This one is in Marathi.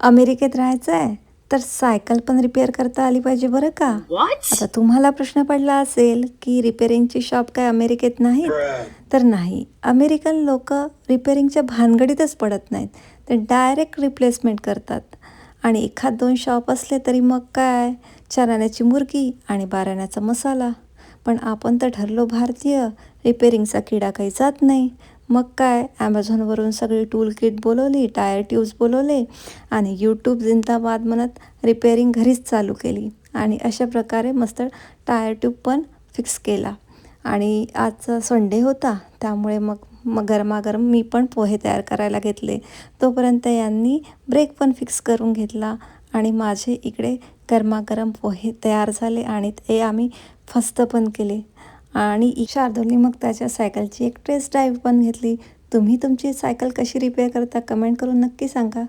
अमेरिकेत राहायचं आहे तर सायकल पण रिपेअर करता आली पाहिजे बरं का. आता तुम्हाला प्रश्न पडला असेल की रिपेअरिंगची शॉप काय अमेरिकेत नाहीत? तर नाही, अमेरिकन लोक रिपेअरिंगच्या भानगडीतच पडत नाहीत. ते डायरेक्ट रिप्लेसमेंट करतात. आणि एखाद दोन शॉप असले तरी मग काय, 4 आण्याची मुर्गी आणि 12 आण्याचा मसाला. पण आपण तर ठरलो भारतीय, रिपेअरिंगचा किडा काही जात नाही. मग काय, ॲमेझॉनवरून सगळी टूल किट बोलवली, टायर ट्यूब्स बोलवले आणि यूट्यूब जिंदाबाद म्हणत रिपेअरिंग घरीच चालू केली. आणि अशा प्रकारे मस्त टायर ट्यूब पण फिक्स केला. आणि आजचा संडे होता, त्यामुळे मग गरमागरम मी पण पोहे तयार करायला घेतले. तोपर्यंत यांनी ब्रेक पण फिक्स करून घेतला आणि माझे इकडे गरमागरम पोहे तयार झाले आणि ते आम्ही फस्त पण केले. आणि शार्दूलनी मग त्याच्या सायकलची एक टेस्ट ड्राईव्ह पण घेतली. तुम्ही तुमची सायकल कशी रिपेअर करता कमेंट करून नक्की सांगा.